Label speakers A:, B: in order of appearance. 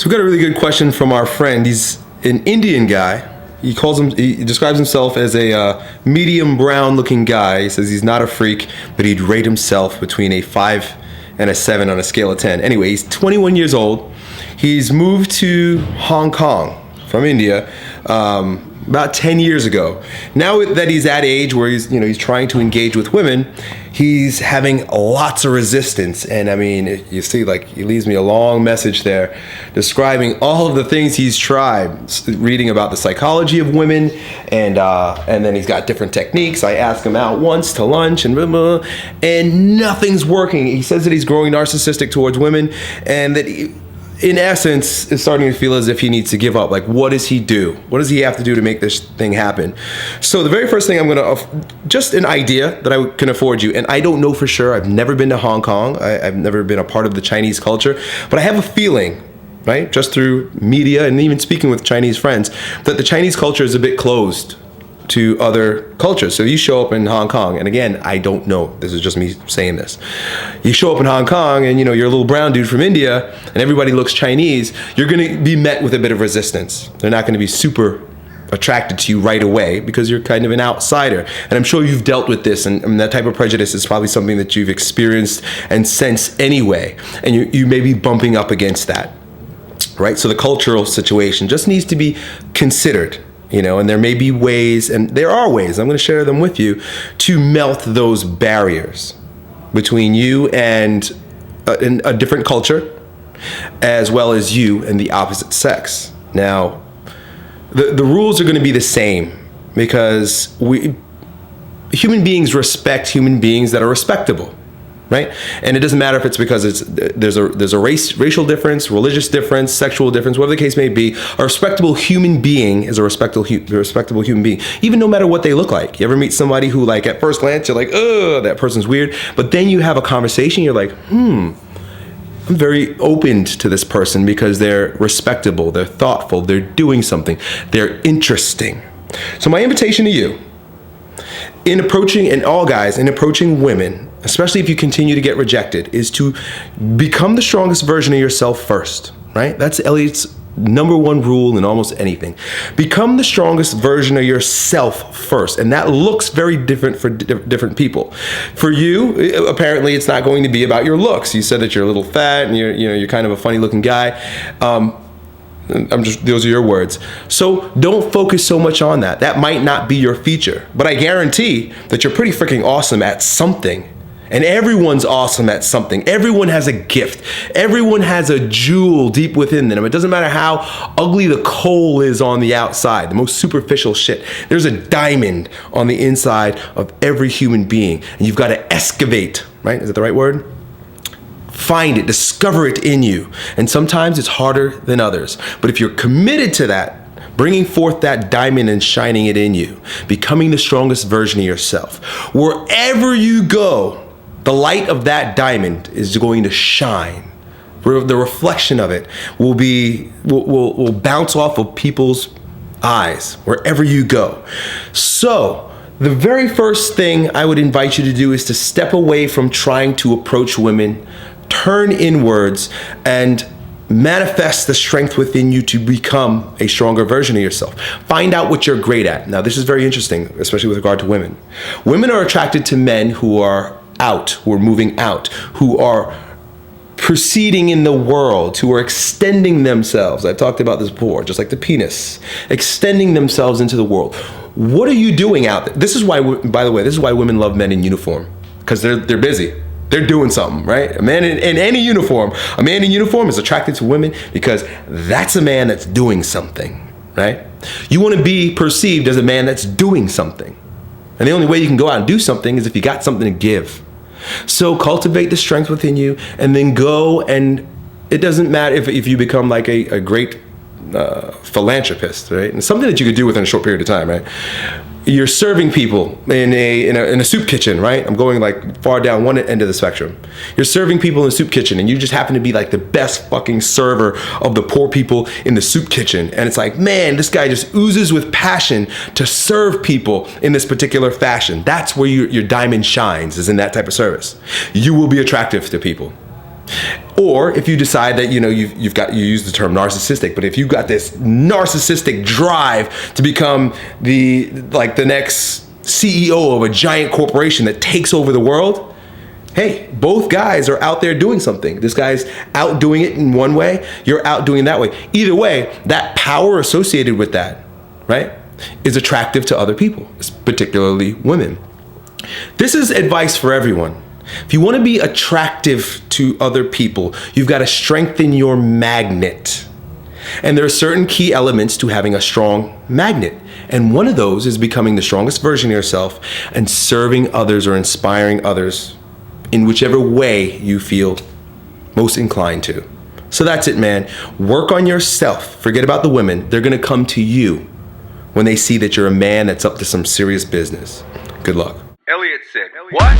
A: So we got a really good question from our friend. He's an Indian guy. He describes himself as a medium brown looking guy. He says he's not a freak, but he'd rate himself between a 5 and a 7 on a scale of 10. Anyway, he's 21 years old. He's moved to Hong Kong from India about 10 years ago. Now that he's at age where he's trying to engage with women, he's having lots of resistance. And I mean, you see, like, he leaves me a long message there describing all of the things he's tried, reading about the psychology of women, and then he's got different techniques. I ask him out once to lunch and blah, blah, and nothing's working. He says that he's growing narcissistic towards women, and that in essence, is starting to feel as if he needs to give up. Like, what does he do? What does he have to do to make this thing happen? So the very first thing I'm going to, just an idea that I can afford you, and I don't know for sure. I've never been to Hong Kong. I've never been a part of the Chinese culture, but I have a feeling, right, just through media and even speaking with Chinese friends, that the Chinese culture is a bit closed to other cultures. So you show up in Hong Kong, and again, I don't know, this is just me saying this. You show up in Hong Kong and you're a little brown dude from India and everybody looks Chinese, you're gonna be met with a bit of resistance. They're not gonna be super attracted to you right away because you're kind of an outsider. And I'm sure you've dealt with this, and that type of prejudice is probably something that you've experienced and sensed anyway. And you may be bumping up against that, right? So the cultural situation just needs to be considered. And there may be ways, and there are ways, I'm going to share them with you, to melt those barriers between you and a different culture, as well as you and the opposite sex. Now, the rules are going to be the same because human beings respect human beings that are respectable. Right? And it doesn't matter if it's because there's a racial difference, religious difference, sexual difference, whatever the case may be. A respectable human being is a respectable human being, even no matter what they look like. You ever meet somebody who, like, at first glance, you're like, oh, that person's weird. But then you have a conversation, you're like, I'm very open to this person because they're respectable, they're thoughtful, they're doing something, they're interesting. So my invitation to you, in approaching women, especially if you continue to get rejected, is to become the strongest version of yourself first, right? That's Elliot's number one rule in almost anything. Become the strongest version of yourself first. And that looks very different for different people. For you, apparently it's not going to be about your looks. You said that you're a little fat and you're kind of a funny looking guy. Those are your words. So don't focus so much on that. That might not be your feature, but I guarantee that you're pretty freaking awesome at something. And everyone's awesome at something. Everyone has a gift. Everyone has a jewel deep within them. It doesn't matter how ugly the coal is on the outside, the most superficial shit. There's a diamond on the inside of every human being. And you've got to excavate, right? Is that the right word? Find it, discover it in you. And sometimes it's harder than others. But if you're committed to that, bringing forth that diamond and shining it in you, becoming the strongest version of yourself, wherever you go, the light of that diamond is going to shine. The reflection of it will bounce off of people's eyes wherever you go. So the very first thing I would invite you to do is to step away from trying to approach women, turn inwards, and manifest the strength within you to become a stronger version of yourself. Find out what you're great at. Now, this is very interesting, especially with regard to women. Women are attracted to men who are moving out, who are proceeding in the world, who are extending themselves. I've talked about this before, just like the penis, extending themselves into the world. What are you doing out there? This is why, by the way, this is why women love men in uniform, because they're busy. They're doing something, right? A man in any uniform, is attracted to women because that's a man that's doing something, right? You want to be perceived as a man that's doing something. And the only way you can go out and do something is if you got something to give. So cultivate the strength within you, and then go, and it doesn't matter if you become like a great philanthropist, right? And something that you could do within a short period of time, right? You're serving people in a soup kitchen, right? I'm going like far down one end of the spectrum. You're serving people in a soup kitchen, and you just happen to be like the best fucking server of the poor people in the soup kitchen. And it's like, man, this guy just oozes with passion to serve people in this particular fashion. That's where your diamond shines, is in that type of service. You will be attractive to people. Or if you decide that, you know, you use the term narcissistic, but if you've got this narcissistic drive to become the next CEO of a giant corporation that takes over the world, hey, both guys are out there doing something. This guy's out doing it in one way, you're out doing it that way. Either way, that power associated with that, right, is attractive to other people, particularly women. This is advice for everyone. If you want to be attractive to other people, you've got to strengthen your magnet. And there are certain key elements to having a strong magnet. And one of those is becoming the strongest version of yourself and serving others or inspiring others in whichever way you feel most inclined to. So that's it, man. Work on yourself. Forget about the women. They're going to come to you when they see that you're a man that's up to some serious business. Good luck.
B: Elliot said, what?